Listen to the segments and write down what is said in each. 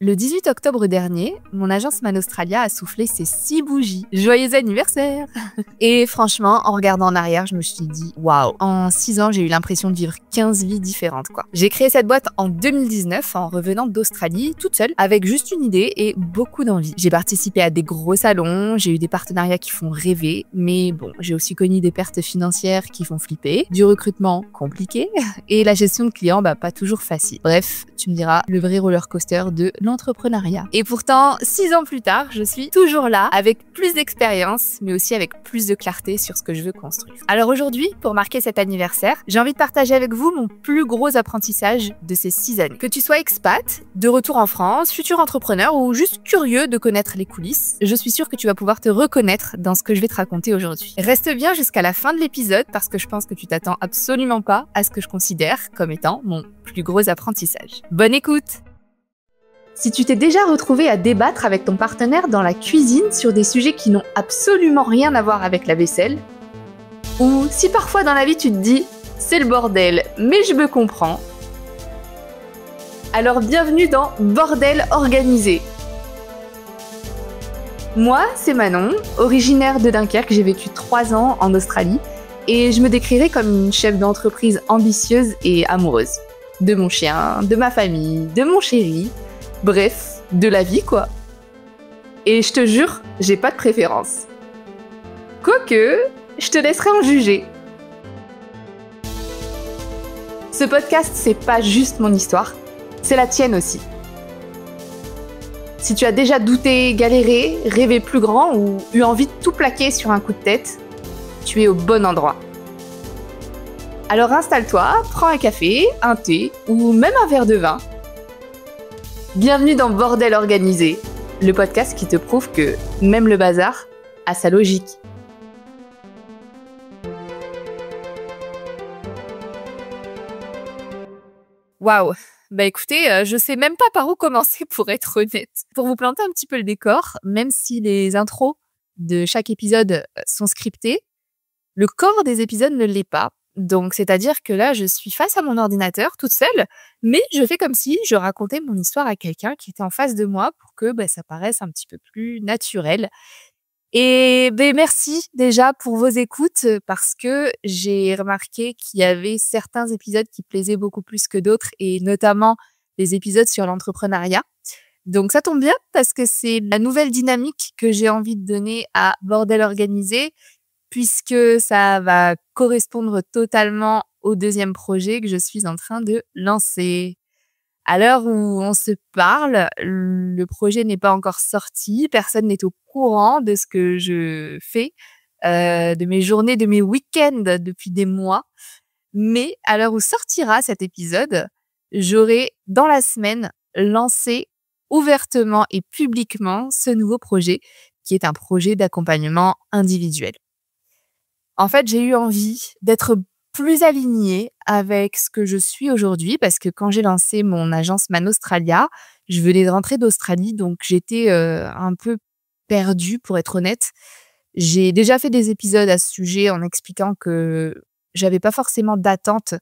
Le 18 octobre dernier, mon agence Manostralia a soufflé ses 6 bougies. Joyeux anniversaire! Et franchement, en regardant en arrière, je me suis dit « Waouh !» En 6 ans, j'ai eu l'impression de vivre 15 vies différentes, quoi. J'ai créé cette boîte en 2019 en revenant d'Australie, toute seule, avec juste une idée et beaucoup d'envie. J'ai participé à des gros salons, j'ai eu des partenariats qui font rêver, mais bon, j'ai aussi connu des pertes financières qui font flipper, du recrutement compliqué et la gestion de clients, pas toujours facile. Bref, tu me diras, le vrai roller coaster de l'entrepreneuriat. Et pourtant, 6 ans plus tard, je suis toujours là, avec plus d'expérience, mais aussi avec plus de clarté sur ce que je veux construire. Alors aujourd'hui, pour marquer cet anniversaire, j'ai envie de partager avec vous mon plus gros apprentissage de ces 6 années. Que tu sois expat, de retour en France, futur entrepreneur ou juste curieux de connaître les coulisses, je suis sûre que tu vas pouvoir te reconnaître dans ce que je vais te raconter aujourd'hui. Reste bien jusqu'à la fin de l'épisode parce que je pense que tu t'attends absolument pas à ce que je considère comme étant mon plus gros apprentissage. Bonne écoute! Si tu t'es déjà retrouvé à débattre avec ton partenaire dans la cuisine sur des sujets qui n'ont absolument rien à voir avec la vaisselle, ou si parfois dans la vie tu te dis « c'est le bordel, mais je me comprends », alors bienvenue dans Bordel organisé. Moi, c'est Manon, originaire de Dunkerque, j'ai vécu 3 ans en Australie et je me décrirais comme une chef d'entreprise ambitieuse et amoureuse. De mon chien, de ma famille, de mon chéri, bref, de la vie quoi. Et je te jure, j'ai pas de préférence. Quoique, je te laisserai en juger. Ce podcast, c'est pas juste mon histoire, c'est la tienne aussi. Si tu as déjà douté, galéré, rêvé plus grand ou eu envie de tout plaquer sur un coup de tête, tu es au bon endroit. Alors installe-toi, prends un café, un thé ou même un verre de vin. Bienvenue dans Bordel organisé, le podcast qui te prouve que même le bazar a sa logique. Waouh! Écoutez, je sais même pas par où commencer pour être honnête. Pour vous planter un petit peu le décor, même si les intros de chaque épisode sont scriptés, le corps des épisodes ne l'est pas. Donc, c'est-à-dire que là, je suis face à mon ordinateur, toute seule, mais je fais comme si je racontais mon histoire à quelqu'un qui était en face de moi pour que ça paraisse un petit peu plus naturel. Et merci déjà pour vos écoutes parce que j'ai remarqué qu'il y avait certains épisodes qui plaisaient beaucoup plus que d'autres et notamment les épisodes sur l'entrepreneuriat. Donc ça tombe bien parce que c'est la nouvelle dynamique que j'ai envie de donner à Bordel organisé puisque ça va correspondre totalement au deuxième projet que je suis en train de lancer. À l'heure où on se parle, le projet n'est pas encore sorti, personne n'est au courant de ce que je fais, de mes journées, de mes week-ends depuis des mois. Mais à l'heure où sortira cet épisode, j'aurai dans la semaine lancé ouvertement et publiquement ce nouveau projet qui est un projet d'accompagnement individuel. En fait, j'ai eu envie d'être plus alignée avec ce que je suis aujourd'hui parce que quand j'ai lancé mon agence Manostralia, je venais de rentrer d'Australie, donc j'étais un peu perdue pour être honnête. J'ai déjà fait des épisodes à ce sujet en expliquant que j'avais pas forcément d'attente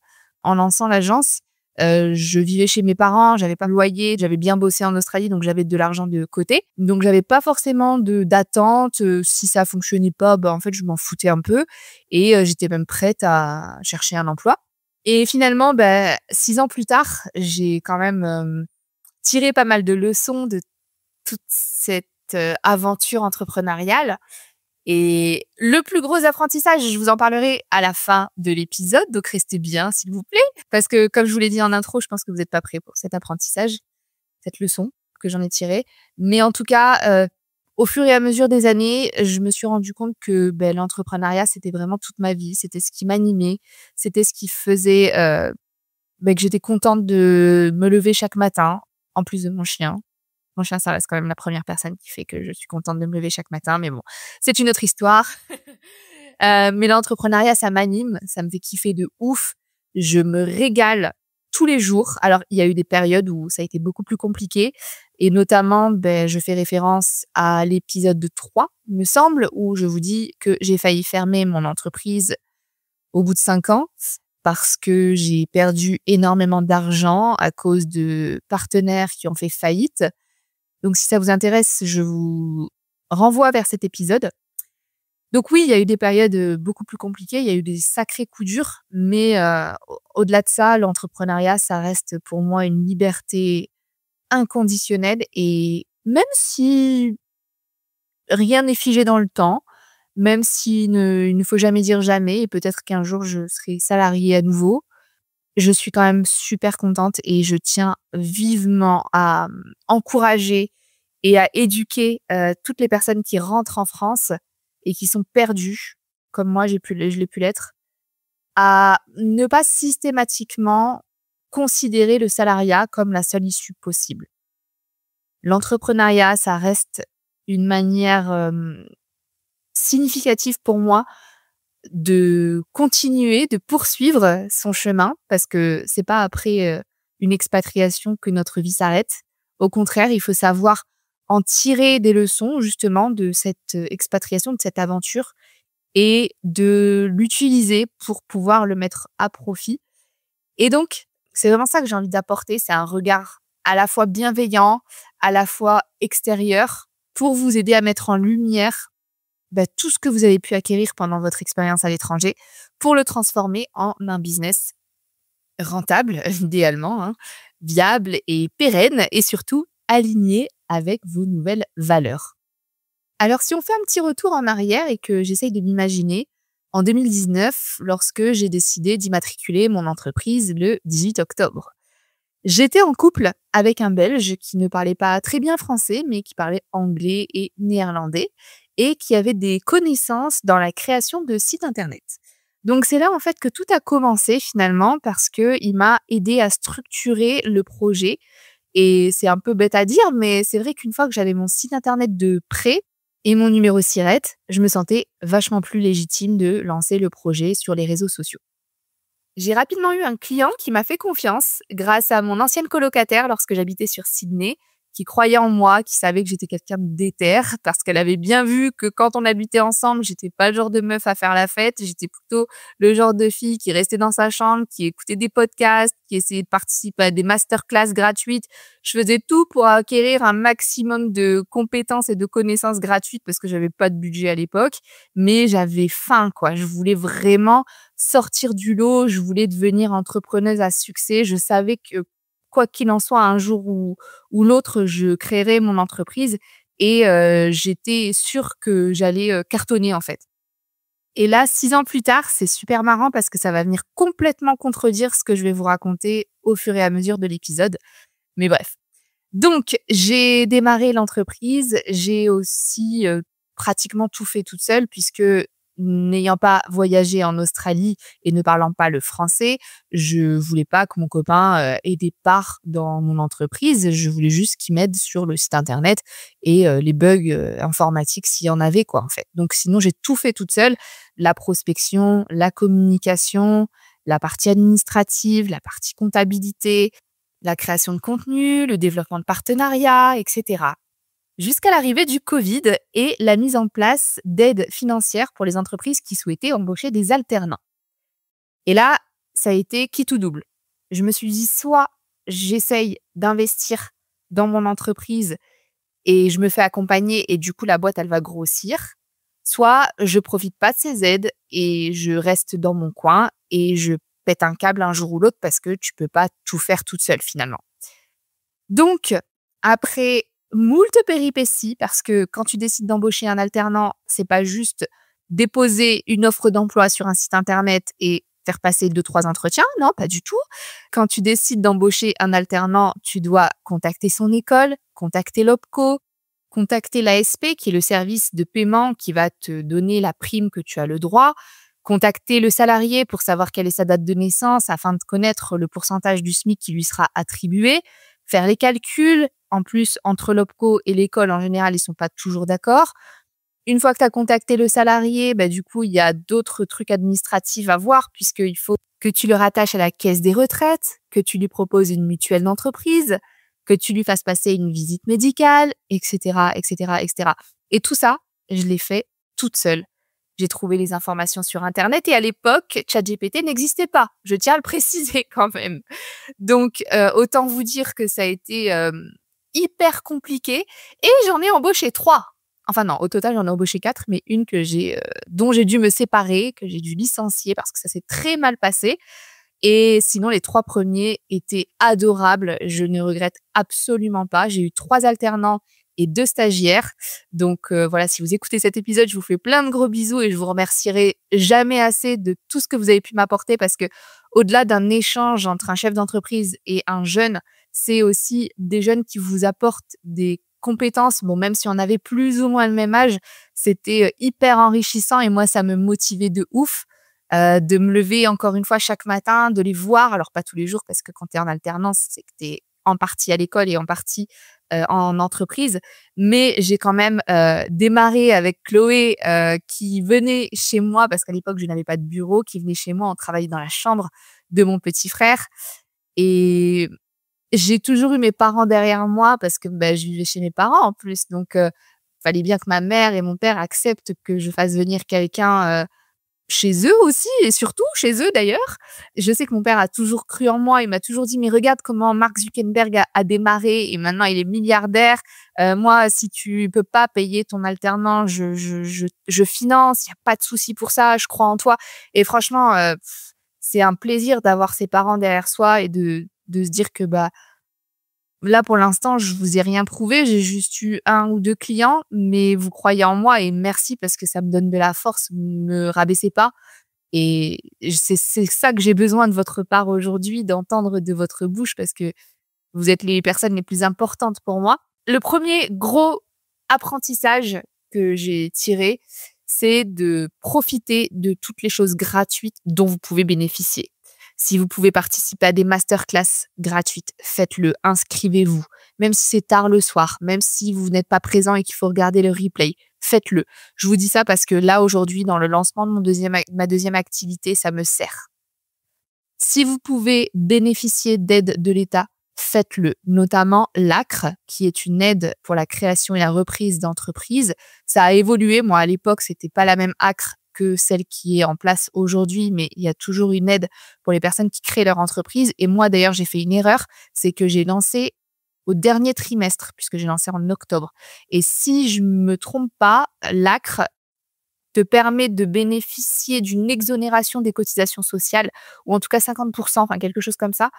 en lançant l'agence. Je vivais chez mes parents, j'avais pas de loyer, j'avais bien bossé en Australie, donc j'avais de l'argent de côté. Donc j'avais pas forcément d'attente. Si ça fonctionnait pas, en fait, je m'en foutais un peu. Et j'étais même prête à chercher un emploi. Et finalement, 6 ans plus tard, j'ai quand même tiré pas mal de leçons de toute cette aventure entrepreneuriale. Et le plus gros apprentissage, je vous en parlerai à la fin de l'épisode, donc restez bien s'il vous plaît. Parce que comme je vous l'ai dit en intro, je pense que vous n'êtes pas prêts pour cet apprentissage, cette leçon que j'en ai tirée. Mais en tout cas, au fur et à mesure des années, je me suis rendu compte que l'entrepreneuriat, c'était vraiment toute ma vie. C'était ce qui m'animait, c'était ce qui faisait que j'étais contente de me lever chaque matin, en plus de mon chien. Mon chien, ça reste quand même la première personne qui fait que je suis contente de me lever chaque matin. Mais bon, c'est une autre histoire. Mais l'entrepreneuriat, ça m'anime. Ça me fait kiffer de ouf. Je me régale tous les jours. Alors, il y a eu des périodes où ça a été beaucoup plus compliqué. Et notamment, je fais référence à l'épisode 3, il me semble, où je vous dis que j'ai failli fermer mon entreprise au bout de 5 ans. Parce que j'ai perdu énormément d'argent à cause de partenaires qui ont fait faillite. Donc si ça vous intéresse, je vous renvoie vers cet épisode. Donc oui, il y a eu des périodes, beaucoup plus compliquées, il y a eu des sacrés coups durs, mais au-delà de ça, l'entrepreneuriat, ça reste pour moi une liberté inconditionnelle et même si rien n'est figé dans le temps, même il ne faut jamais dire jamais et peut-être qu'un jour je serai salariée à nouveau, je suis quand même super contente et je tiens vivement à, encourager et à éduquer, toutes les personnes qui rentrent en France et qui sont perdues, comme moi je l'ai pu l'être, à ne pas systématiquement considérer le salariat comme la seule issue possible. L'entrepreneuriat, ça reste une manière, significative pour moi de continuer, de poursuivre son chemin parce que c'est pas après, une expatriation que notre vie s'arrête. Au contraire, il faut savoir en tirer des leçons justement de cette, expatriation, de cette aventure et de l'utiliser pour pouvoir le mettre à profit. Et donc, c'est vraiment ça que j'ai envie d'apporter, c'est un regard à la fois bienveillant, à la fois extérieur, pour vous aider à mettre en lumière, tout ce que vous avez pu acquérir pendant votre expérience à l'étranger, pour le transformer en un business rentable, idéalement, hein, viable et pérenne et surtout aligné avec vos nouvelles valeurs. Alors si on fait un petit retour en arrière et que j'essaye de m'imaginer, en 2019, lorsque j'ai décidé d'immatriculer mon entreprise le 18 octobre. J'étais en couple avec un Belge qui ne parlait pas très bien français, mais qui parlait anglais et néerlandais et qui avait des connaissances dans la création de sites internet. Donc c'est là en fait que tout a commencé finalement parce que il m'a aidé à structurer le projet et c'est un peu bête à dire, mais c'est vrai qu'une fois que j'avais mon site internet de prêt et mon numéro SIRET, je me sentais vachement plus légitime de lancer le projet sur les réseaux sociaux. J'ai rapidement eu un client qui m'a fait confiance grâce à mon ancienne colocataire lorsque j'habitais sur Sydney, qui croyait en moi, qui savait que j'étais quelqu'un de déter parce qu'elle avait bien vu que quand on habitait ensemble, j'étais pas le genre de meuf à faire la fête, j'étais plutôt le genre de fille qui restait dans sa chambre, qui écoutait des podcasts, qui essayait de participer à des masterclass gratuites. Je faisais tout pour acquérir un maximum de compétences et de connaissances gratuites parce que j'avais pas de budget à l'époque, mais j'avais faim, quoi. Je voulais vraiment sortir du lot, je voulais devenir entrepreneuse à succès. Je savais que quoi qu'il en soit, un jour ou l'autre, je créerais mon entreprise et j'étais sûre que j'allais, cartonner, en fait. Et là, 6 ans plus tard, c'est super marrant parce que ça va venir complètement contredire ce que je vais vous raconter au fur et à mesure de l'épisode. Mais bref. Donc, j'ai démarré l'entreprise. J'ai aussi, pratiquement tout fait toute seule puisque n'ayant pas voyagé en Australie et ne parlant pas le français, je voulais pas que mon copain, ait des parts dans mon entreprise. Je voulais juste qu'il m'aide sur le site internet et les bugs, informatiques s'il y en avait quoi, en fait. Donc sinon, j'ai tout fait toute seule. La prospection, la communication, la partie administrative, la partie comptabilité, la création de contenu, le développement de partenariats, et cetera. Jusqu'à l'arrivée du Covid et la mise en place d'aides financières pour les entreprises qui souhaitaient embaucher des alternants. Et là, ça a été qui tout double. Je me suis dit, soit j'essaye d'investir dans mon entreprise et je me fais accompagner et du coup, la boîte, elle va grossir. Soit je profite pas de ces aides et je reste dans mon coin et je pète un câble un jour ou l'autre parce que tu peux pas tout faire toute seule finalement. Donc, après moult péripéties, parce que quand tu décides d'embaucher un alternant, c'est pas juste déposer une offre d'emploi sur un site internet et faire passer 2-3 entretiens. Non, pas du tout. Quand tu décides d'embaucher un alternant, tu dois contacter son école, contacter l'OPCO, contacter l'ASP, qui est le service de paiement qui va te donner la prime que tu as le droit, contacter le salarié pour savoir quelle est sa date de naissance afin de connaître le pourcentage du SMIC qui lui sera attribué, faire les calculs. En plus, entre l'OPCO et l'école, en général, ils sont pas toujours d'accord. Une fois que tu as contacté le salarié, du coup, il y a d'autres trucs administratifs à voir puisqu'il faut que tu le rattaches à la caisse des retraites, que tu lui proposes une mutuelle d'entreprise, que tu lui fasses passer une visite médicale, etc., etc., etc. Et tout ça, je l'ai fait toute seule. J'ai trouvé les informations sur Internet et à l'époque, ChatGPT n'existait pas. Je tiens à le préciser quand même. Donc, autant vous dire que ça a été hyper compliqué et j'en ai embauché 3. Enfin non, au total, j'en ai embauché 4, mais une dont j'ai dû me séparer, que j'ai dû licencier parce que ça s'est très mal passé. Et sinon, les 3 premiers étaient adorables. Je ne regrette absolument pas. J'ai eu 3 alternants et 2 stagiaires. Donc voilà, si vous écoutez cet épisode, je vous fais plein de gros bisous et je vous remercierai jamais assez de tout ce que vous avez pu m'apporter parce que au-delà d'un échange entre un chef d'entreprise et un jeune, c'est aussi des jeunes qui vous apportent des compétences. Bon, même si on avait plus ou moins le même âge, c'était hyper enrichissant et moi, ça me motivait de ouf. De me lever encore une fois chaque matin, de les voir. Alors pas tous les jours parce que quand tu es en alternance, c'est que tu es en partie à l'école et en partie, en entreprise. Mais j'ai quand même, démarré avec Chloé, qui venait chez moi parce qu'à l'époque je n'avais pas de bureau, qui venait chez moi, on travaillait dans la chambre de mon petit frère et j'ai toujours eu mes parents derrière moi parce que, bah, je vivais chez mes parents en plus. Donc, fallait bien que ma mère et mon père acceptent que je fasse venir quelqu'un, chez eux aussi et surtout chez eux d'ailleurs. Je sais que mon père a toujours cru en moi, il m'a toujours dit: «Mais regarde comment Mark Zuckerberg a démarré et maintenant il est milliardaire. Moi, si tu peux pas payer ton alternant, je finance, il y a pas de souci pour ça, je crois en toi» et franchement, c'est un plaisir d'avoir ses parents derrière soi et de se dire que, bah, là, pour l'instant, je vous ai rien prouvé. J'ai juste eu 1 ou 2 clients, mais vous croyez en moi et merci parce que ça me donne de la force. Ne me rabaissez pas et c'est ça que j'ai besoin de votre part aujourd'hui, d'entendre de votre bouche parce que vous êtes les personnes les plus importantes pour moi. Le premier gros apprentissage que j'ai tiré, c'est de profiter de toutes les choses gratuites dont vous pouvez bénéficier. Si vous pouvez participer à des masterclass gratuites, faites-le, inscrivez-vous. Même si c'est tard le soir, même si vous n'êtes pas présent et qu'il faut regarder le replay, faites-le. Je vous dis ça parce que là, aujourd'hui, dans le lancement de ma deuxième activité, ça me sert. Si vous pouvez bénéficier d'aide de l'État, faites-le, notamment l'ACRE, qui est une aide pour la création et la reprise d'entreprises. Ça a évolué. Moi, à l'époque, c'était pas la même ACRE que celle qui est en place aujourd'hui, mais il y a toujours une aide pour les personnes qui créent leur entreprise. Et moi, d'ailleurs, j'ai fait une erreur, c'est que j'ai lancé au dernier trimestre, puisque j'ai lancé en octobre. Et si je me trompe pas, l'ACRE te permet de bénéficier d'une exonération des cotisations sociales, ou en tout cas 50%, enfin quelque chose comme ça,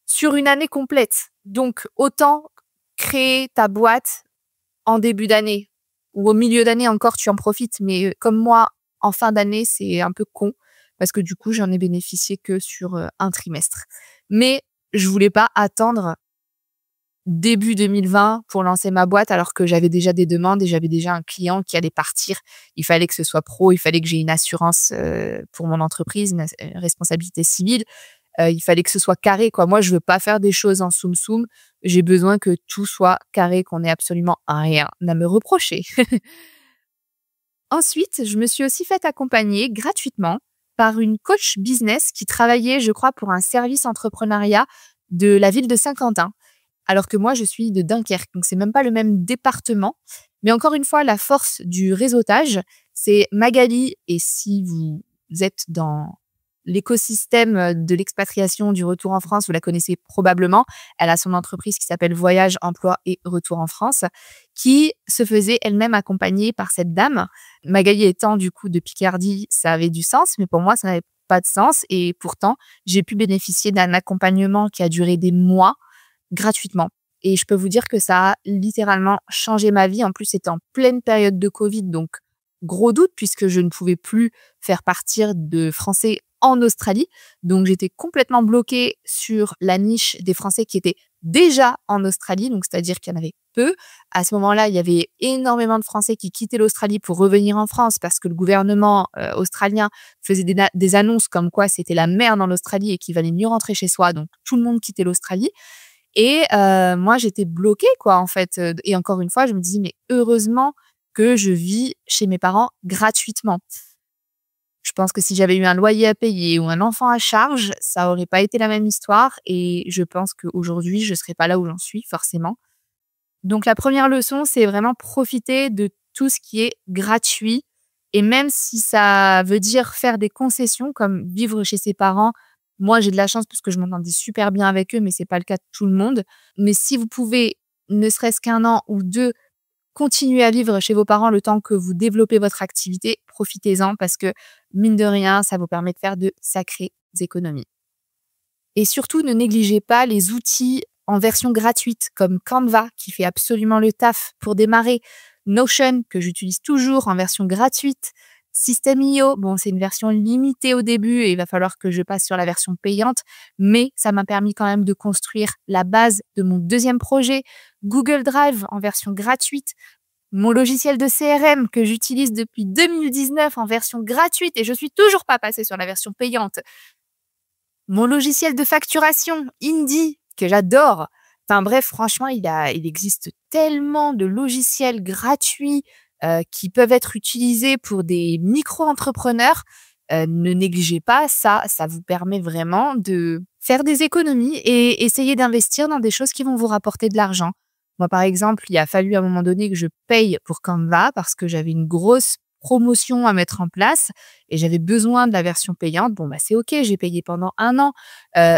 sur une année complète. Donc, autant créer ta boîte en début d'année ou au milieu d'année encore, tu en profites. Mais comme moi, en fin d'année, c'est un peu con parce que du coup, j'en ai bénéficié que sur un trimestre. Mais je voulais pas attendre début 2020 pour lancer ma boîte alors que j'avais déjà des demandes et j'avais déjà un client qui allait partir. Il fallait que ce soit pro, il fallait que j'ai une assurance pour mon entreprise, une responsabilité civile. Il fallait que ce soit carré, quoi. Moi, je veux pas faire des choses en soum-soum. J'ai besoin que tout soit carré, qu'on ait absolument rien à me reprocher. Ensuite, je me suis aussi fait accompagner gratuitement par une coach business qui travaillait, je crois, pour un service entrepreneuriat de la ville de Saint-Quentin. Alors que moi, je suis de Dunkerque, donc c'est même pas le même département. Mais encore une fois, la force du réseautage, c'est Magali. Et si vous êtes dans l'écosystème de l'expatriation, du retour en France, vous la connaissez probablement. Elle a son entreprise qui s'appelle Voyage, Emploi et Retour en France, qui se faisait elle-même accompagner par cette dame. Magali étant du coup de Picardie, ça avait du sens, mais pour moi, ça n'avait pas de sens. Et pourtant, j'ai pu bénéficier d'un accompagnement qui a duré des mois gratuitement. Et je peux vous dire que ça a littéralement changé ma vie. En plus, c'était en pleine période de Covid, donc gros doute puisque je ne pouvais plus faire partir de Français en Australie. Donc, j'étais complètement bloquée sur la niche des Français qui étaient déjà en Australie, donc c'est-à-dire qu'il y en avait peu. À ce moment-là, il y avait énormément de Français qui quittaient l'Australie pour revenir en France parce que le gouvernement australien faisait des annonces comme quoi c'était la merde en Australie et qu'il valait mieux rentrer chez soi. Donc, tout le monde quittait l'Australie. Et moi, j'étais bloquée, quoi, en fait. Et encore une fois, je me disais, mais heureusement que je vis chez mes parents gratuitement. Je pense que si j'avais eu un loyer à payer ou un enfant à charge, ça aurait pas été la même histoire. Et je pense qu'aujourd'hui, je serais pas là où j'en suis, forcément. Donc, la première leçon, c'est vraiment profiter de tout ce qui est gratuit. Et même si ça veut dire faire des concessions, comme vivre chez ses parents, moi, j'ai de la chance parce que je m'entendais super bien avec eux, mais c'est pas le cas de tout le monde. Mais si vous pouvez ne serait-ce qu'1 an ou 2, continuez à vivre chez vos parents le temps que vous développez votre activité. Profitez-en parce que, mine de rien, ça vous permet de faire de sacrées économies. Et surtout, ne négligez pas les outils en version gratuite comme Canva qui fait absolument le taf pour démarrer, Notion que j'utilise toujours en version gratuite, System.io, bon c'est une version limitée au début et il va falloir que je passe sur la version payante, mais ça m'a permis quand même de construire la base de mon 2e projet, Google Drive en version gratuite, mon logiciel de CRM que j'utilise depuis 2019 en version gratuite et je suis toujours pas passée sur la version payante. Mon logiciel de facturation, Indy, que j'adore. Enfin bref, franchement, il existe tellement de logiciels gratuits qui peuvent être utilisés pour des micro-entrepreneurs. Ne négligez pas ça, ça vous permet vraiment de faire des économies et essayer d'investir dans des choses qui vont vous rapporter de l'argent. Moi, par exemple, il a fallu à un moment donné que je paye pour Canva parce que j'avais une grosse promotion à mettre en place et j'avais besoin de la version payante. Bon, bah, c'est OK, j'ai payé pendant 1 an.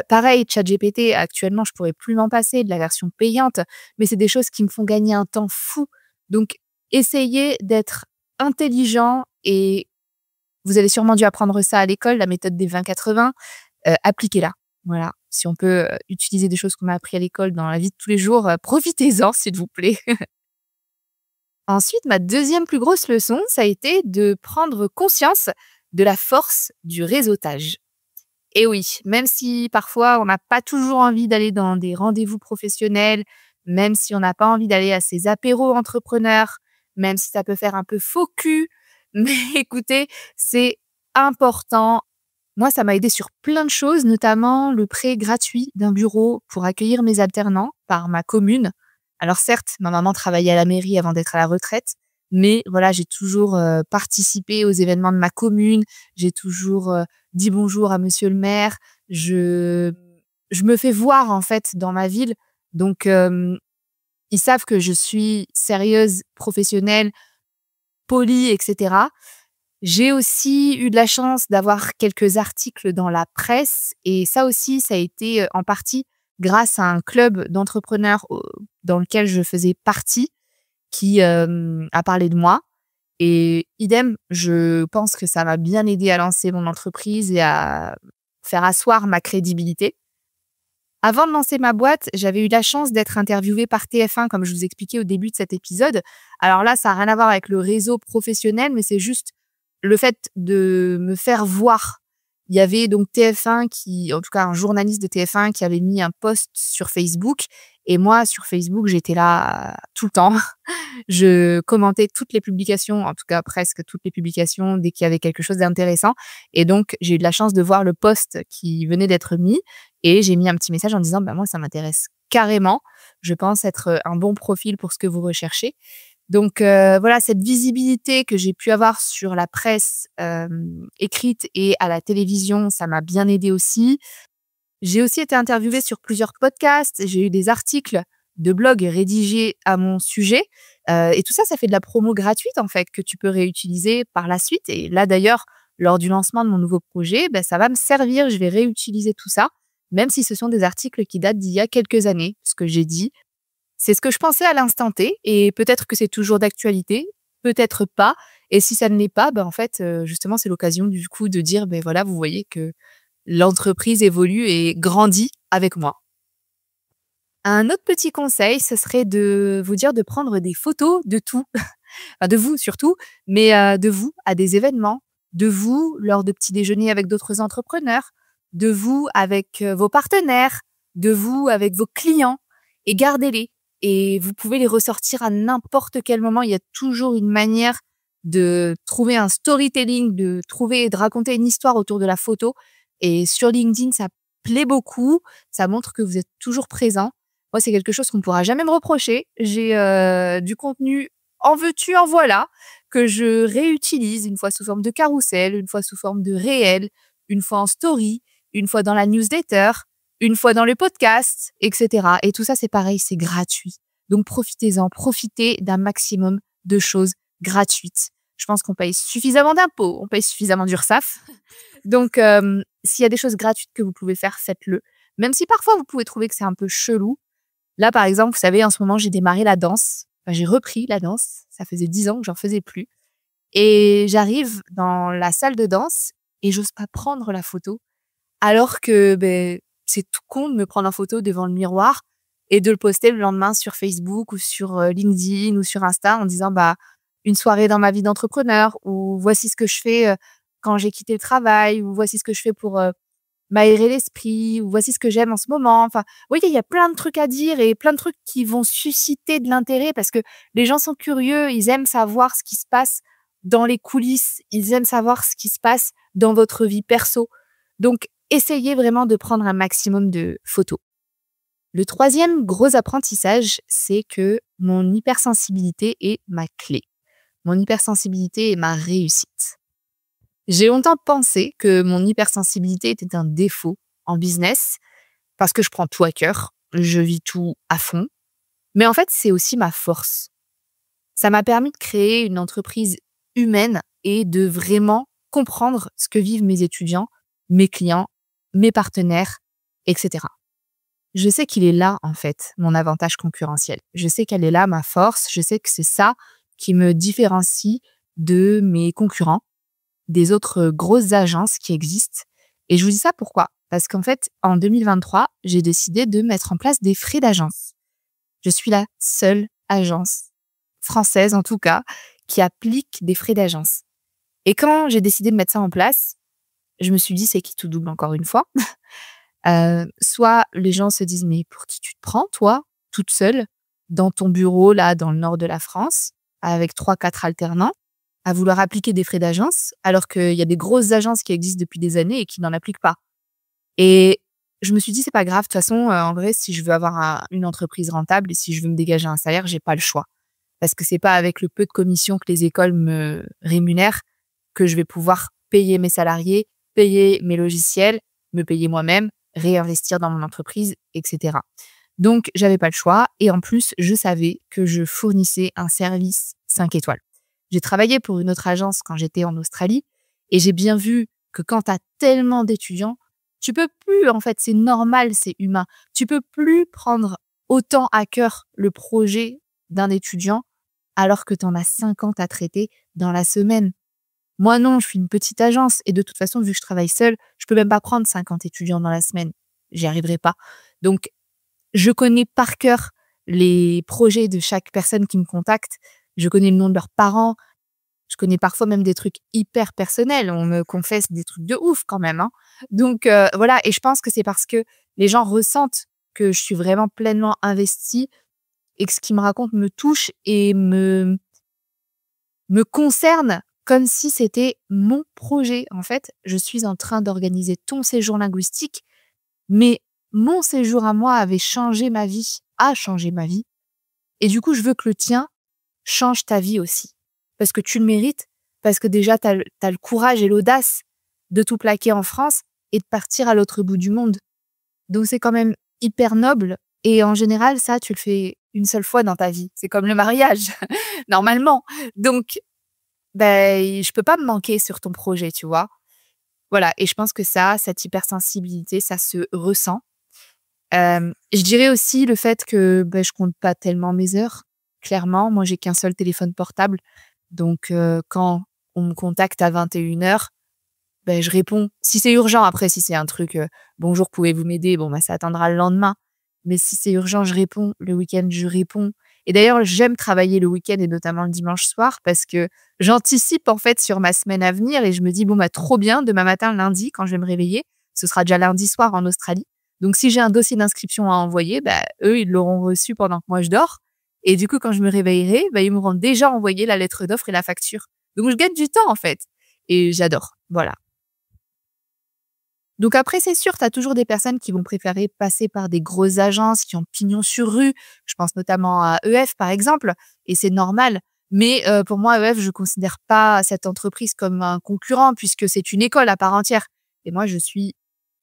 Pareil, ChatGPT, actuellement, je pourrais plus m'en passer de la version payante, mais c'est des choses qui me font gagner un temps fou. Donc, essayez d'être intelligent et vous avez sûrement dû apprendre ça à l'école, la méthode des 20-80. Appliquez-la. Voilà. Si on peut utiliser des choses qu'on a appris à l'école dans la vie de tous les jours, profitez-en, s'il vous plaît. Ensuite, ma 2e plus grosse leçon, ça a été de prendre conscience de la force du réseautage. Et oui, même si parfois on n'a pas toujours envie d'aller dans des rendez-vous professionnels, même si on n'a pas envie d'aller à ces apéros entrepreneurs, même si ça peut faire un peu faux cul, mais écoutez, c'est important. Moi, ça m'a aidé sur plein de choses, notamment le prêt gratuit d'un bureau pour accueillir mes alternants par ma commune. Alors certes, ma maman travaillait à la mairie avant d'être à la retraite, mais voilà, j'ai toujours participé aux événements de ma commune, j'ai toujours dit bonjour à monsieur le maire, je me fais voir en fait dans ma ville, donc ils savent que je suis sérieuse, professionnelle, polie, etc. J'ai aussi eu de la chance d'avoir quelques articles dans la presse et ça aussi, ça a été en partie grâce à un club d'entrepreneurs dans lequel je faisais partie qui a parlé de moi. Et idem, je pense que ça m'a bien aidé à lancer mon entreprise et à faire asseoir ma crédibilité. Avant de lancer ma boîte, j'avais eu la chance d'être interviewée par TF1, comme je vous expliquais au début de cet épisode. Alors là, ça n'a rien à voir avec le réseau professionnel, mais c'est juste le fait de me faire voir. Il y avait donc TF1 en tout cas un journaliste de TF1 qui avait mis un post sur Facebook. Et moi, sur Facebook, j'étais là tout le temps. Je commentais toutes les publications, en tout cas presque toutes les publications, dès qu'il y avait quelque chose d'intéressant. Et donc, j'ai eu de la chance de voir le post qui venait d'être mis. Et j'ai mis un petit message en disant, bah, moi, ça m'intéresse carrément. Je pense être un bon profil pour ce que vous recherchez. Donc voilà, cette visibilité que j'ai pu avoir sur la presse écrite et à la télévision, ça m'a bien aidée aussi. J'ai aussi été interviewée sur plusieurs podcasts, j'ai eu des articles de blog rédigés à mon sujet et tout ça, ça fait de la promo gratuite en fait que tu peux réutiliser par la suite. Et là d'ailleurs, lors du lancement de mon nouveau projet, ben, ça va me servir, je vais réutiliser tout ça, même si ce sont des articles qui datent d'il y a quelques années, ce que j'ai dit. C'est ce que je pensais à l'instant T et peut-être que c'est toujours d'actualité, peut-être pas. Et si ça ne l'est pas, ben en fait, justement, c'est l'occasion du coup de dire, ben voilà, vous voyez que l'entreprise évolue et grandit avec moi. Un autre petit conseil, ce serait de vous dire de prendre des photos de tout, enfin de vous surtout, mais de vous à des événements, de vous lors de petits déjeuners avec d'autres entrepreneurs, de vous avec vos partenaires, de vous avec vos clients et gardez-les. Et vous pouvez les ressortir à n'importe quel moment. Il y a toujours une manière de trouver un storytelling, de trouver et de raconter une histoire autour de la photo. Et sur LinkedIn, ça plaît beaucoup. Ça montre que vous êtes toujours présent. Moi, c'est quelque chose qu'on ne pourra jamais me reprocher. J'ai du contenu en veux-tu, en voilà, que je réutilise une fois sous forme de carrousel, une fois sous forme de réel, une fois en story, une fois dans la newsletter, une fois dans le podcast, etc. Et tout ça, c'est pareil, c'est gratuit. Donc, profitez-en, profitez d'un maximum de choses gratuites. Je pense qu'on paye suffisamment d'impôts, on paye suffisamment d'URSSAF. Donc, s'il y a des choses gratuites que vous pouvez faire, faites-le. Même si parfois, vous pouvez trouver que c'est un peu chelou, Là, par exemple, vous savez, en ce moment, j'ai démarré la danse. Enfin, j'ai repris la danse. Ça faisait 10 ans que j'en faisais plus. Et j'arrive dans la salle de danse et j'ose pas prendre la photo. Alors que c'est tout con de me prendre en photo devant le miroir et de le poster le lendemain sur Facebook ou sur LinkedIn ou sur Insta en disant une soirée dans ma vie d'entrepreneur ou voici ce que je fais quand j'ai quitté le travail ou voici ce que je fais pour m'aérer l'esprit ou voici ce que j'aime en ce moment. Enfin, vous voyez, il y a plein de trucs à dire et plein de trucs qui vont susciter de l'intérêt parce que les gens sont curieux, ils aiment savoir ce qui se passe dans les coulisses, ils aiment savoir ce qui se passe dans votre vie perso. Donc, essayez vraiment de prendre un maximum de photos. Le troisième gros apprentissage, c'est que mon hypersensibilité est ma clé. Mon hypersensibilité est ma réussite. J'ai longtemps pensé que mon hypersensibilité était un défaut en business parce que je prends tout à cœur, je vis tout à fond. Mais en fait, c'est aussi ma force. Ça m'a permis de créer une entreprise humaine et de vraiment comprendre ce que vivent mes étudiants, mes clients, mes partenaires, etc. Je sais qu'il est là, en fait, mon avantage concurrentiel. Je sais qu'elle est là, ma force. Je sais que c'est ça qui me différencie de mes concurrents, des autres grosses agences qui existent. Et je vous dis ça pourquoi? Parce qu'en fait, en 2023, j'ai décidé de mettre en place des frais d'agence. Je suis la seule agence française, en tout cas, qui applique des frais d'agence. Et quand j'ai décidé de mettre ça en place, je me suis dit, c'est qui tout double encore une fois. Soit les gens se disent, mais pour qui tu te prends, toi, toute seule, dans ton bureau, là, dans le nord de la France, avec 3-4 alternants, à vouloir appliquer des frais d'agence, alors qu'il y a des grosses agences qui existent depuis des années et qui n'en appliquent pas. Et je me suis dit, c'est pas grave, de toute façon, en vrai, si je veux avoir une entreprise rentable et si je veux me dégager un salaire, j'ai pas le choix. Parce que c'est pas avec le peu de commissions que les écoles me rémunèrent que je vais pouvoir payer mes salariés, payer mes logiciels, me payer moi-même, réinvestir dans mon entreprise, etc. Donc, j'avais pas le choix. Et en plus, je savais que je fournissais un service 5 étoiles. J'ai travaillé pour une autre agence quand j'étais en Australie et j'ai bien vu que quand tu as tellement d'étudiants, tu peux plus, en fait, c'est normal, c'est humain. Tu peux plus prendre autant à cœur le projet d'un étudiant alors que tu en as 50 à traiter dans la semaine. Moi, non, je suis une petite agence et de toute façon, vu que je travaille seule, je peux même pas prendre 50 étudiants dans la semaine. J'y arriverai pas. Donc, je connais par cœur les projets de chaque personne qui me contacte. Je connais le nom de leurs parents. Je connais parfois même des trucs hyper personnels. On me confesse des trucs de ouf quand même, hein. Donc, voilà. Et je pense que c'est parce que les gens ressentent que je suis vraiment pleinement investie et que ce qu'ils me racontent me touche et me concerne comme si c'était mon projet. En fait, je suis en train d'organiser ton séjour linguistique, mais mon séjour à moi avait changé ma vie, a changé ma vie. Et du coup, je veux que le tien change ta vie aussi. Parce que tu le mérites, parce que déjà, t'as le courage et l'audace de tout plaquer en France et de partir à l'autre bout du monde. Donc, c'est quand même hyper noble. Et en général, ça, tu le fais une seule fois dans ta vie. C'est comme le mariage, normalement. Donc, je peux pas me manquer sur ton projet, tu vois. Voilà. Et je pense que ça, cette hypersensibilité, ça se ressent. Je dirais aussi le fait que je compte pas tellement mes heures. Clairement, moi, j'ai qu'un seul téléphone portable. Donc, quand on me contacte à 21h, je réponds. Si c'est urgent, après, si c'est un truc, bonjour, pouvez-vous m'aider? Bon, ça attendra le lendemain. Mais si c'est urgent, je réponds. Le week-end, je réponds. Et d'ailleurs, j'aime travailler le week-end et notamment le dimanche soir parce que j'anticipe en fait sur ma semaine à venir et je me dis, trop bien, demain matin, lundi, quand je vais me réveiller, ce sera déjà lundi soir en Australie. Donc, si j'ai un dossier d'inscription à envoyer, eux, ils l'auront reçu pendant que moi, je dors. Et du coup, quand je me réveillerai, ils m'auront déjà envoyé la lettre d'offre et la facture. Donc, je gagne du temps, en fait. Et j'adore. Voilà. Donc après, c'est sûr, tu as toujours des personnes qui vont préférer passer par des grosses agences qui ont pignon sur rue. Je pense notamment à EF, par exemple. Et c'est normal. Mais pour moi, EF, je considère pas cette entreprise comme un concurrent puisque c'est une école à part entière. Et moi, je suis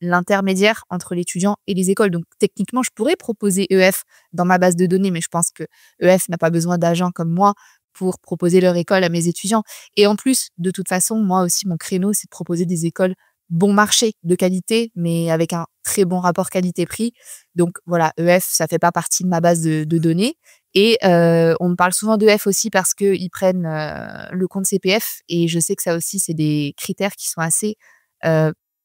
l'intermédiaire entre l'étudiant et les écoles. Donc, techniquement, je pourrais proposer EF dans ma base de données, mais je pense que EF n'a pas besoin d'agents comme moi pour proposer leur école à mes étudiants. Et en plus, de toute façon, moi aussi, mon créneau, c'est de proposer des écoles bon marché de qualité, mais avec un très bon rapport qualité-prix. Donc voilà, EF, ça fait pas partie de ma base de données. Et on me parle souvent d'EF aussi parce qu'ils prennent le compte CPF. Et je sais que ça aussi, c'est des critères qui sont assez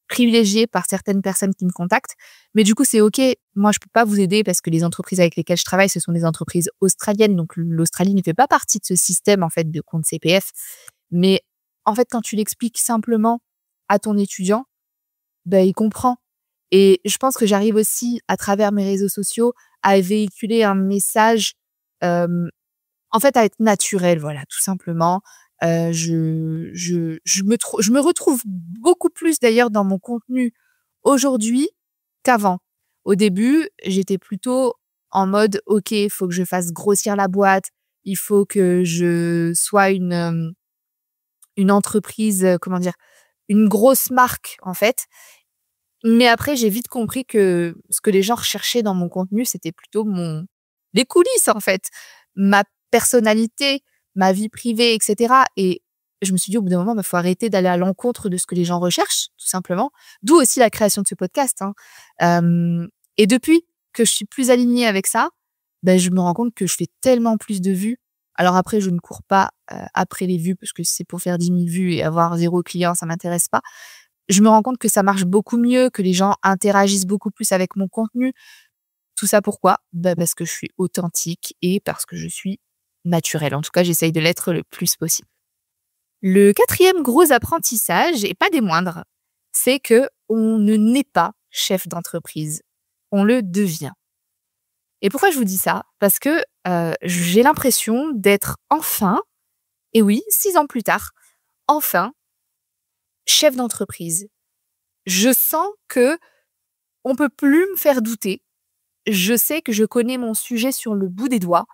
privilégiés par certaines personnes qui me contactent. Mais du coup, c'est OK. Moi, je peux pas vous aider parce que les entreprises avec lesquelles je travaille, ce sont des entreprises australiennes. Donc l'Australie ne fait pas partie de ce système en fait de compte CPF. Mais en fait, quand tu l'expliques simplement à ton étudiant, ben, il comprend. Et je pense que j'arrive aussi, à travers mes réseaux sociaux, à véhiculer un message, en fait, à être naturelle, voilà, tout simplement. Je me retrouve beaucoup plus d'ailleurs dans mon contenu aujourd'hui qu'avant. Au début, j'étais plutôt en mode: «OK, il faut que je fasse grossir la boîte, il faut que je sois une entreprise, comment dire? Une grosse marque, en fait». Mais après, j'ai vite compris que ce que les gens recherchaient dans mon contenu, c'était plutôt les coulisses, en fait. Ma personnalité, ma vie privée, et cetera. Et je me suis dit au bout d'un moment, bah, faut arrêter d'aller à l'encontre de ce que les gens recherchent, tout simplement. D'où aussi la création de ce podcast, hein. Et depuis que je suis plus alignée avec ça, bah, je me rends compte que je fais tellement plus de vues. Alors après, je ne cours pas, après les vues parce que si c'est pour faire 10 000 vues et avoir 0 client, ça m'intéresse pas. Je me rends compte que ça marche beaucoup mieux, que les gens interagissent beaucoup plus avec mon contenu. Tout ça pourquoi? Bah, parce que je suis authentique et parce que je suis naturelle. En tout cas, j'essaye de l'être le plus possible. Le 4e gros apprentissage, et pas des moindres, c'est que on ne naît pas chef d'entreprise, on le devient. Et pourquoi je vous dis ça? Parce que, j'ai l'impression d'être enfin, et oui, 6 ans plus tard, enfin chef d'entreprise. Je sens que on peut plus me faire douter. Je sais que je connais mon sujet sur le bout des doigts.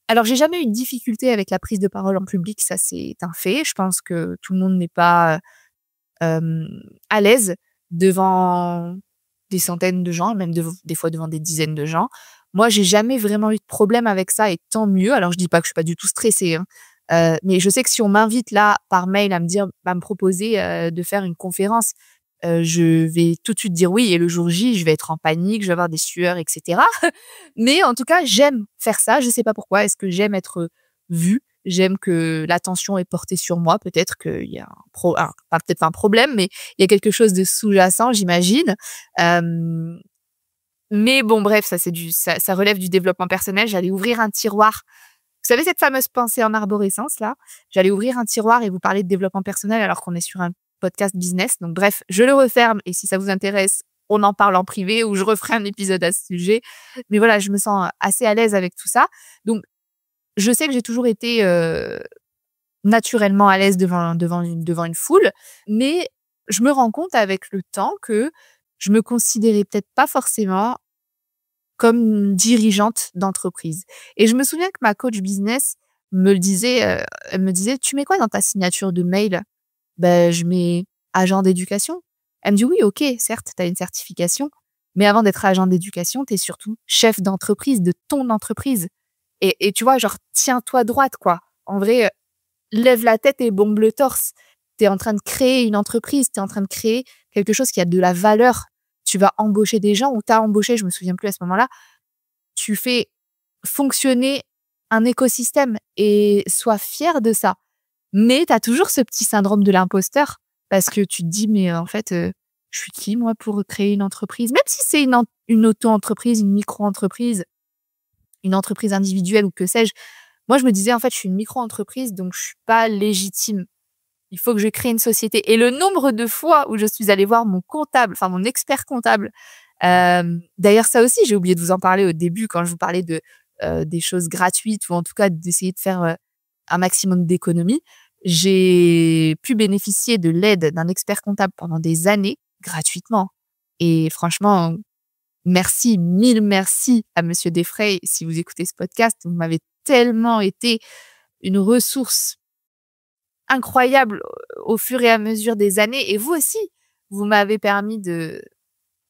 Alors, j'ai jamais eu de difficulté avec la prise de parole en public, ça c'est un fait. Je pense que tout le monde n'est pas, à l'aise devant des centaines de gens, même des fois devant des dizaines de gens. Moi, j'ai jamais vraiment eu de problème avec ça et tant mieux. Alors, je dis pas que je suis pas du tout stressée, hein, mais je sais que si on m'invite là par mail à me proposer, de faire une conférence, je vais tout de suite dire oui et le jour J, je vais être en panique, je vais avoir des sueurs et cetera. Mais en tout cas, j'aime faire ça. Je sais pas pourquoi. Est-ce que j'aime être vue? J'aime que l'attention est portée sur moi. Peut-être qu'il y a pas peut-être pas un problème, mais il y a quelque chose de sous-jacent, j'imagine. Mais bon, bref, ça relève du développement personnel. J'allais ouvrir un tiroir. Vous savez cette fameuse pensée en arborescence là? J'allais ouvrir un tiroir et vous parler de développement personnel alors qu'on est sur un podcast business. Donc bref, je le referme et si ça vous intéresse, on en parle en privé ou je referai un épisode à ce sujet. Mais voilà, je me sens assez à l'aise avec tout ça. Donc je sais que j'ai toujours été, naturellement à l'aise devant une foule, mais je me rends compte avec le temps que je me considérais peut-être pas forcément comme une dirigeante d'entreprise. Et je me souviens que ma coach business me le disait, elle me disait: «Tu mets quoi dans ta signature de mail?» Ben, je mets agent d'éducation. Elle me dit: «Oui, OK, certes, tu as une certification, mais avant d'être agent d'éducation, tu es surtout chef d'entreprise de ton entreprise et tu vois, genre, tiens-toi droite, quoi. En vrai, lève la tête et bombe le torse. Tu es en train de créer une entreprise, tu es en train de créer quelque chose qui a de la valeur. Tu vas embaucher des gens ou tu as embauché, je me souviens plus à ce moment-là. Tu fais fonctionner un écosystème et sois fier de ça. Mais tu as toujours ce petit syndrome de l'imposteur parce que tu te dis: «Mais en fait, je suis qui moi pour créer une entreprise?» Même si c'est une auto-entreprise, une micro-entreprise, une entreprise individuelle ou que sais-je. Moi, je me disais: «En fait, je suis une micro-entreprise, donc je suis pas légitime. Il faut que je crée une société» et le nombre de fois où je suis allée voir mon comptable, enfin mon expert comptable, d'ailleurs ça aussi, j'ai oublié de vous en parler au début quand je vous parlais des choses gratuites ou en tout cas d'essayer de faire, un maximum d'économies. J'ai pu bénéficier de l'aide d'un expert comptable pendant des années, gratuitement et franchement, merci, mille merci à monsieur Desfray. Si vous écoutez ce podcast, vous m'avez tellement été une ressource incroyable au fur et à mesure des années et vous aussi, vous m'avez permis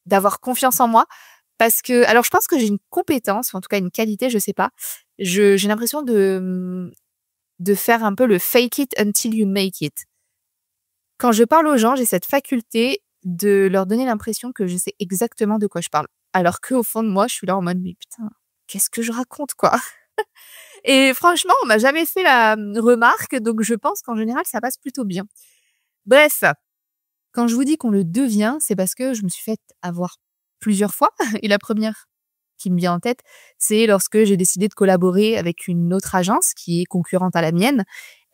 d'avoir confiance en moi parce que alors je pense que j'ai une compétence ou en tout cas une qualité, je sais pas. J'ai l'impression de faire un peu le fake it until you make it. Quand je parle aux gens, j'ai cette faculté de leur donner l'impression que je sais exactement de quoi je parle. Alors qu'au fond de moi, je suis là en mode: «Mais putain, qu'est-ce que je raconte, quoi?» Et franchement, on m'a jamais fait la, remarque, donc je pense qu'en général, ça passe plutôt bien. Bref, quand je vous dis qu'on le devient, c'est parce que je me suis faite avoir plusieurs fois et la première qui me vient en tête, c'est lorsque j'ai décidé de collaborer avec une autre agence qui est concurrente à la mienne,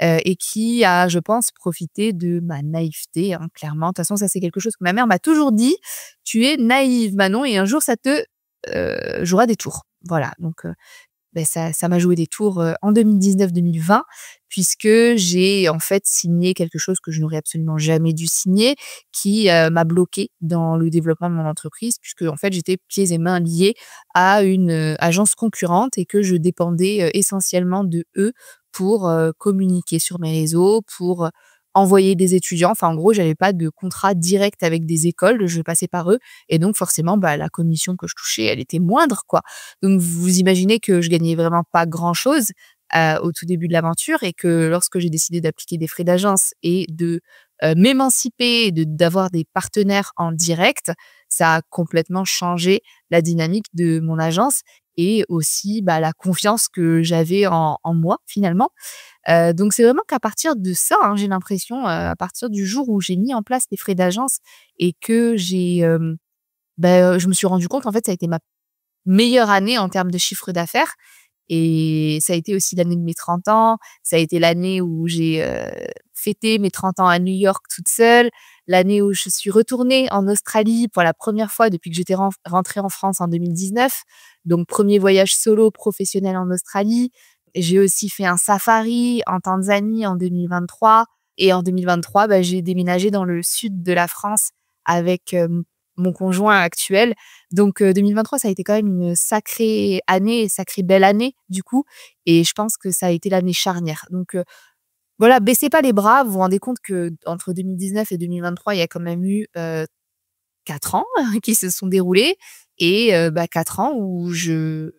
et qui a, je pense, profité de ma naïveté, hein, clairement. De toute façon, ça, c'est quelque chose que ma mère m'a toujours dit: «Tu es naïve, Manon, et un jour ça te, jouera des tours». Voilà, donc ça m'a joué des tours, en 2019-2020, puisque j'ai, en fait, signé quelque chose que je n'aurais absolument jamais dû signer, qui, m'a bloquée dans le développement de mon entreprise, puisque, en fait, j'étais pieds et mains liés à une, agence concurrente et que je dépendais, essentiellement de eux pour, communiquer sur mes réseaux, pour, envoyer des étudiants. Enfin, en gros, j'avais pas de contrat direct avec des écoles, je passais par eux, et donc forcément, bah, la commission que je touchais, elle était moindre, quoi. Donc vous imaginez que je gagnais vraiment pas grand-chose, au tout début de l'aventure, et que lorsque j'ai décidé d'appliquer des frais d'agence et de, m'émanciper, d'avoir des partenaires en direct, ça a complètement changé la dynamique de mon agence et aussi, bah, la confiance que j'avais en moi, finalement. Donc c'est vraiment qu'à partir de ça, hein, j'ai l'impression, à partir du jour où j'ai mis en place les frais d'agence et que j'ai, je me suis rendu compte, en fait, ça a été ma meilleure année en termes de chiffre d'affaires, et ça a été aussi l'année de mes 30 ans. Ça a été l'année où j'ai, fêté mes 30 ans à New York toute seule, l'année où je suis retournée en Australie pour la première fois depuis que j'étais rentrée en France en 2019. Donc premier voyage solo professionnel en Australie. J'ai aussi fait un safari en Tanzanie en 2023, et en 2023, bah, j'ai déménagé dans le sud de la France avec, mon conjoint actuel. Donc 2023, ça a été quand même une sacrée année, sacrée belle année du coup, et je pense que ça a été l'année charnière. Donc voilà, baissez pas les bras. Vous vous rendez compte qu'entre 2019 et 2023, il y a quand même eu, 4 ans qui se sont déroulés, et 4 ans où je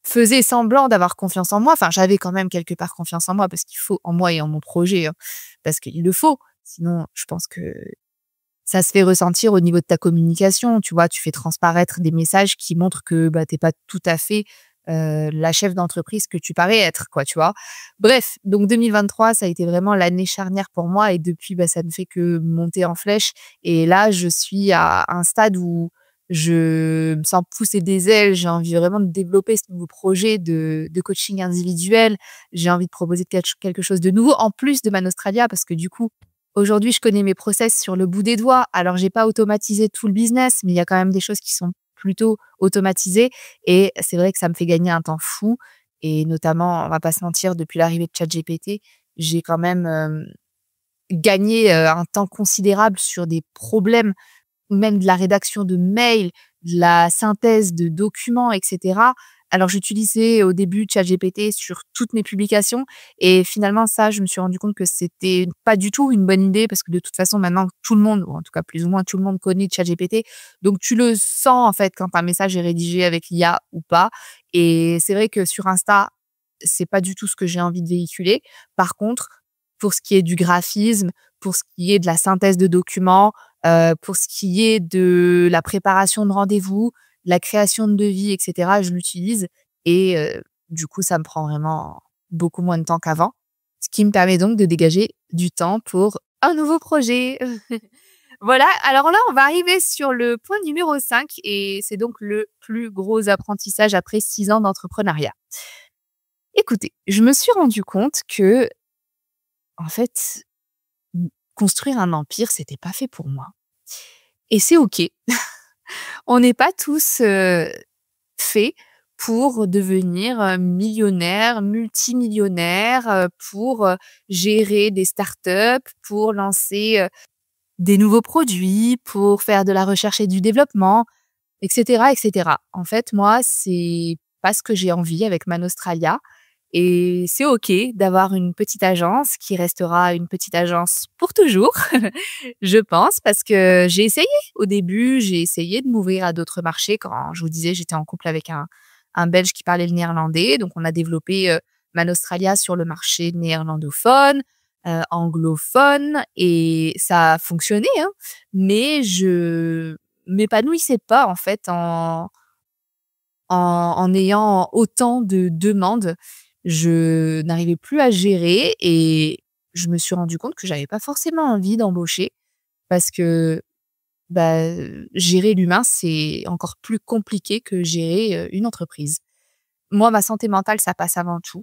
faisais semblant d'avoir confiance en moi. Enfin, j'avais quand même quelque part confiance en moi, parce qu'il faut en moi et en mon projet, hein, parce qu'il le faut. Sinon, je pense que ça se fait ressentir au niveau de ta communication, tu vois? Tu fais transparaître des messages qui montrent que, bah, tu pas tout à fait, la chef d'entreprise que tu parais être, quoi, tu vois? Bref, donc 2023, ça a été vraiment l'année charnière pour moi, et depuis, bah, ça ne fait que monter en flèche, et là, je suis à un stade où je me sens pousser des ailes. J'ai envie vraiment de développer ce nouveau projet de coaching individuel. J'ai envie de proposer quelque chose de nouveau, en plus de Manostralia, parce que du coup, aujourd'hui, je connais mes process sur le bout des doigts. Alors, j'ai pas automatisé tout le business, mais il y a quand même des choses qui sont plutôt automatisées, et c'est vrai que ça me fait gagner un temps fou, et notamment, on va pas se mentir, depuis l'arrivée de ChatGPT, j'ai quand même, gagné, un temps considérable sur des problèmes, même de la rédaction de mails, de la synthèse de documents, et cetera. Alors j'utilisais au début ChatGPT sur toutes mes publications, et finalement ça, je me suis rendu compte que c'était pas du tout une bonne idée, parce que de toute façon maintenant tout le monde, ou en tout cas plus ou moins tout le monde, connaît ChatGPT. Donc tu le sens en fait quand un message est rédigé avec l'IA ou pas, et c'est vrai que sur Insta, c'est pas du tout ce que j'ai envie de véhiculer. Par contre, pour ce qui est du graphisme, pour ce qui est de la synthèse de documents, pour ce qui est de la préparation de rendez-vous, la création de devis, et cetera, je l'utilise, et du coup, ça me prend vraiment beaucoup moins de temps qu'avant. Ce qui me permet donc de dégager du temps pour un nouveau projet. Voilà, alors là, on va arriver sur le point numéro 5, et c'est donc le plus gros apprentissage après 6 ans d'entrepreneuriat. Écoutez, je me suis rendu compte que, en fait, construire un empire, c'était pas fait pour moi, et c'est OK. On n'est pas tous, faits pour devenir, millionnaire, multimillionnaire, pour, gérer des startups, pour lancer, des nouveaux produits, pour faire de la recherche et du développement, et cetera, et cetera. En fait, moi, c'est pas ce que j'ai envie avec Manostralia, et c'est OK d'avoir une petite agence qui restera une petite agence pour toujours, je pense, parce que j'ai essayé. Au début, j'ai essayé de m'ouvrir à d'autres marchés. Quand je vous disais, j'étais en couple avec un Belge qui parlait le néerlandais, donc on a développé, Manostralia sur le marché néerlandophone. anglophone et ça a fonctionné, hein, mais je m'épanouissais pas en fait en ayant autant de demandes. Je n'arrivais plus à gérer et je me suis rendu compte que j'avais pas forcément envie d'embaucher parce que, bah, gérer l'humain, c'est encore plus compliqué que gérer, une entreprise. Moi, ma santé mentale, ça passe avant tout.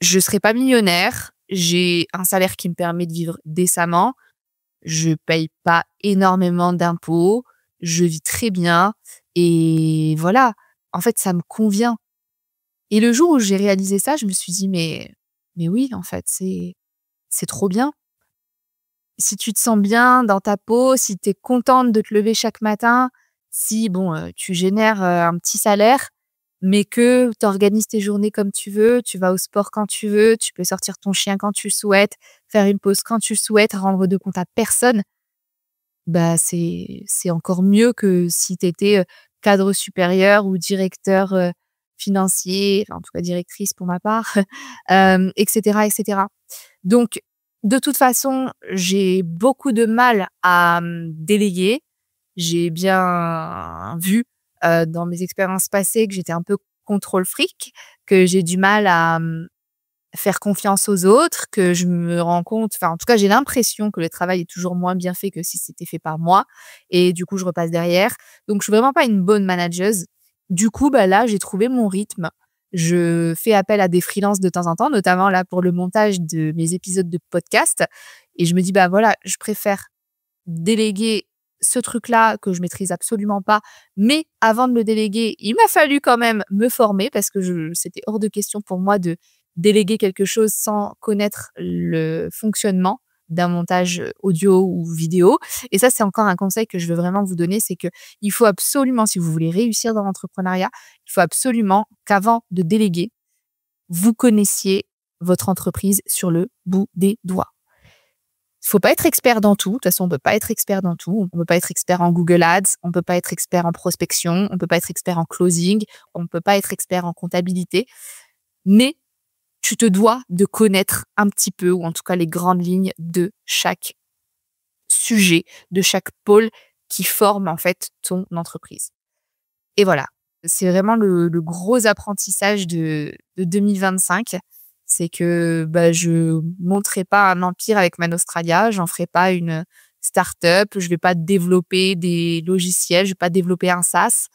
Je serai pas millionnaire, j'ai un salaire qui me permet de vivre décemment, je paye pas énormément d'impôts, je vis très bien et voilà. En fait, ça me convient et le jour où j'ai réalisé ça, je me suis dit: «Mais oui, en fait, c'est trop bien». Si tu te sens bien dans ta peau, si tu es contente de te lever chaque matin, si bon, tu génères, un petit salaire, mais que tu organises tes journées comme tu veux, tu vas au sport quand tu veux, tu peux sortir ton chien quand tu le souhaites, faire une pause quand tu le souhaites, rendre de compte à personne, bah, c'est encore mieux que si tu étais, cadre supérieur ou directeur, financier, enfin en tout cas directrice pour ma part, et cetera et cetera. Donc de toute façon, j'ai beaucoup de mal à, déléguer. J'ai bien vu, dans mes expériences passées que j'étais un peu contrôle fric, que j'ai du mal à, faire confiance aux autres, que je me rends compte enfin, en tout cas, j'ai l'impression que le travail est toujours moins bien fait que si c'était fait par moi et du coup, je repasse derrière. Donc je suis vraiment pas une bonne manageuse. Du coup, bah, là, j'ai trouvé mon rythme. Je fais appel à des freelances de temps en temps, notamment là pour le montage de mes épisodes de podcast et je me dis: «Bah, voilà, je préfère déléguer ce truc-là que je maîtrise absolument pas, mais avant de le déléguer, il m'a fallu quand même me former parce que c'était hors de question pour moi de déléguer quelque chose sans connaître le fonctionnement d'un montage audio ou vidéo. Et ça, c'est encore un conseil que je veux vraiment vous donner, c'est que il faut absolument, si vous voulez réussir dans l'entrepreneuriat, il faut absolument qu'avant de déléguer, vous connaissiez votre entreprise sur le bout des doigts. Il faut pas être expert dans tout. De toute façon, on peut pas être expert dans tout. On peut pas être expert en Google Ads, on peut pas être expert en prospection, on peut pas être expert en closing, on peut pas être expert en comptabilité. Mais tu te dois de connaître un petit peu, ou en tout cas les grandes lignes de chaque sujet, de chaque pôle qui forme en fait ton entreprise. Et voilà, c'est vraiment le gros apprentissage de 2025. C'est que, bah, je monterai pas un empire avec Manostralia, j'en ferai pas une start-up, je vais pas développer des logiciels, je vais pas développer un SaaS,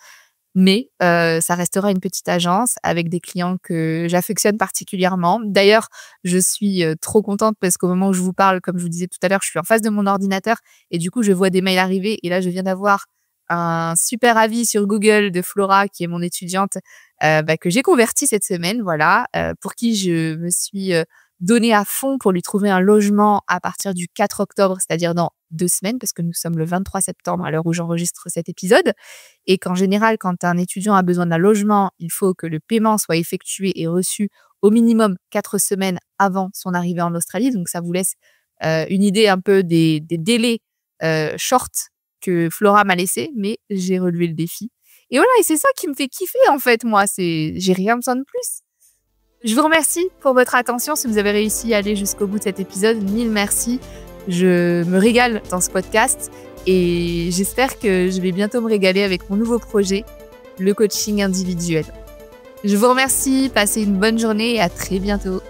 mais ça restera une petite agence avec des clients que j'affectionne particulièrement. D'ailleurs, je suis, trop contente parce qu'au moment où je vous parle, comme je vous disais tout à l'heure, je suis en face de mon ordinateur et du coup, je vois des mails arriver et là, je viens d'avoir un super avis sur Google de Flora, qui est mon étudiante, bah, que j'ai convertie cette semaine, voilà, pour qui je me suis, donnée à fond pour lui trouver un logement à partir du 4 octobre, c'est-à-dire dans 2 semaines, parce que nous sommes le 23 septembre à l'heure où j'enregistre cet épisode et qu'en général, quand un étudiant a besoin d'un logement, il faut que le paiement soit effectué et reçu au minimum 4 semaines avant son arrivée en Australie. Donc ça vous laisse, une idée un peu des délais, short que Flora m'a laissé, mais j'ai relevé le défi. Et voilà, et c'est ça qui me fait kiffer en fait, moi, j'ai rien besoin de plus. Je vous remercie pour votre attention. Si vous avez réussi à aller jusqu'au bout de cet épisode, mille merci. Je me régale dans ce podcast et j'espère que je vais bientôt me régaler avec mon nouveau projet, le coaching individuel. Je vous remercie, passez une bonne journée et à très bientôt.